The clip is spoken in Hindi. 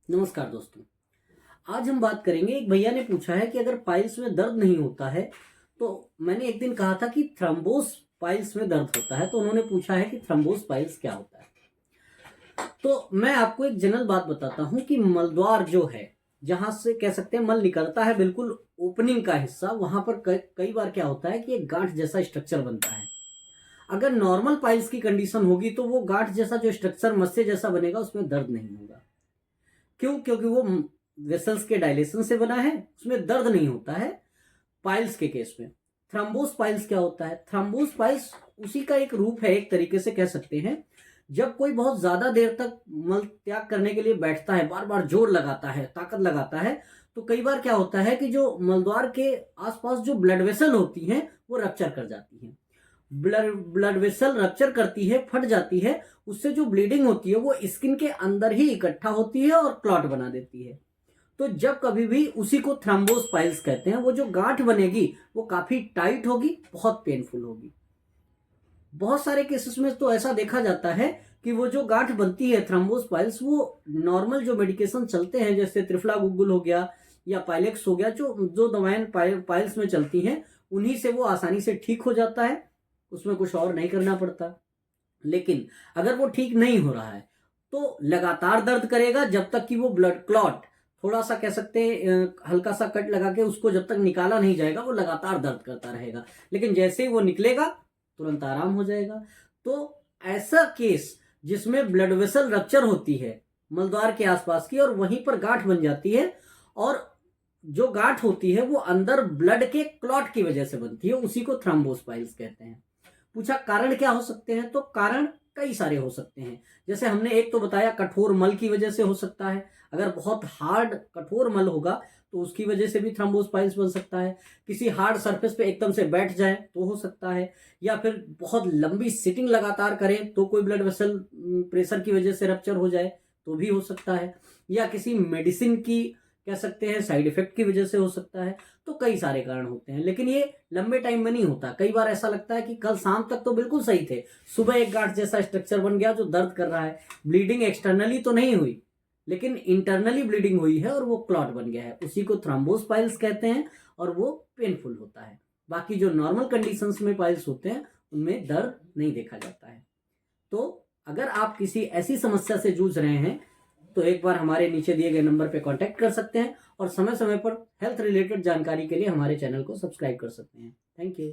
नमस्कार दोस्तों। आज हम बात करेंगे, एक भैया ने पूछा है कि अगर पाइल्स में दर्द नहीं होता है तो मैंने एक दिन कहा था कि थ्रम्बोस पाइल्स में दर्द होता है, तो उन्होंने पूछा है कि थ्रम्बोस पाइल्स क्या होता है। तो मैं आपको एक जनरल बात बताता हूं कि मलद्वार जो है, जहां से कह सकते हैं मल निकलता है, बिल्कुल ओपनिंग का हिस्सा, वहां पर कई बार क्या होता है कि एक गांठ जैसा स्ट्रक्चर बनता है। अगर नॉर्मल पाइल्स की कंडीशन होगी तो वो गांठ जैसा जो स्ट्रक्चर मस्से जैसा बनेगा उसमें दर्द नहीं होगा। क्यों? क्योंकि वो वेसल्स के डायलेशन से बना है, उसमें दर्द नहीं होता है। पाइल्स के केस में थ्रम्बोस पाइल्स क्या होता है? थ्रम्बोस पाइल्स उसी का एक रूप है, एक तरीके से कह सकते हैं। जब कोई बहुत ज्यादा देर तक मल त्याग करने के लिए बैठता है, बार बार जोर लगाता है, ताकत लगाता है, तो कई बार क्या होता है कि जो मलद्वार के आसपास जो ब्लड वेसल होती हैं वो रप्चर कर जाती हैं। ब्लड वेसल रप्चर करती है, फट जाती है। उससे जो ब्लीडिंग होती है वो स्किन के अंदर ही इकट्ठा होती है और क्लॉट बना देती है। तो जब कभी भी, उसी को थ्रम्बोस पाइल्स कहते हैं, वो जो गांठ बनेगी वो काफी टाइट होगी, बहुत पेनफुल होगी। बहुत सारे केसेस में तो ऐसा देखा जाता है कि वो जो गांठ बनती है थ्रम्बोस पाइल्स, वो नॉर्मल जो मेडिकेशन चलते हैं, जैसे त्रिफला गुग्गुल हो गया या पाइलेक्स हो गया, जो जो दवाएं पाइल्स में चलती हैं, उन्हीं से वो आसानी से ठीक हो जाता है। उसमें कुछ और नहीं करना पड़ता। लेकिन अगर वो ठीक नहीं हो रहा है तो लगातार दर्द करेगा, जब तक कि वो ब्लड क्लॉट, थोड़ा सा कह सकते हैं हल्का सा कट लगा के उसको जब तक निकाला नहीं जाएगा वो लगातार दर्द करता रहेगा। लेकिन जैसे ही वो निकलेगा तुरंत आराम हो जाएगा। तो ऐसा केस जिसमें ब्लड वेसल रप्चर होती है मलद्वार के आसपास की, और वहीं पर गांठ बन जाती है, और जो गांठ होती है वो अंदर ब्लड के क्लॉट की वजह से बनती है, उसी को थ्रम्बोस्पाइल्स कहते हैं। पूछा कारण क्या हो सकते हैं, तो कारण कई सारे हो सकते हैं। जैसे हमने एक तो बताया, कठोर मल की वजह से हो सकता है। अगर बहुत हार्ड कठोर मल होगा तो उसकी वजह से भी थ्रम्बोस्पाइल्स बन सकता है। किसी हार्ड सरफेस पे एकदम से बैठ जाए तो हो सकता है, या फिर बहुत लंबी सिटिंग लगातार करें तो कोई ब्लड वेसल प्रेशर की वजह से रप्चर हो जाए तो भी हो सकता है, या किसी मेडिसिन की कह सकते हैं साइड इफेक्ट की वजह से हो सकता है। तो कई सारे कारण होते हैं, लेकिन ये लंबे टाइम में नहीं होता। कई बार ऐसा लगता है कि कल शाम तक तो बिल्कुल सही थे, सुबह एक गांठ जैसा स्ट्रक्चर बन गया जो दर्द कर रहा है। ब्लीडिंग एक्सटर्नली तो नहीं हुई, लेकिन इंटरनली ब्लीडिंग हुई है और वो क्लॉट बन गया है, उसी को थ्रम्बोस्पाइल्स कहते हैं, और वो पेनफुल होता है। बाकी जो नॉर्मल कंडीशंस में पाइल्स होते हैं उनमें दर्द नहीं देखा जाता है। तो अगर आप किसी ऐसी समस्या से जूझ रहे हैं तो एक बार हमारे नीचे दिए गए नंबर पर कांटेक्ट कर सकते हैं, और समय समय पर हेल्थ रिलेटेड जानकारी के लिए हमारे चैनल को सब्सक्राइब कर सकते हैं। Thank you.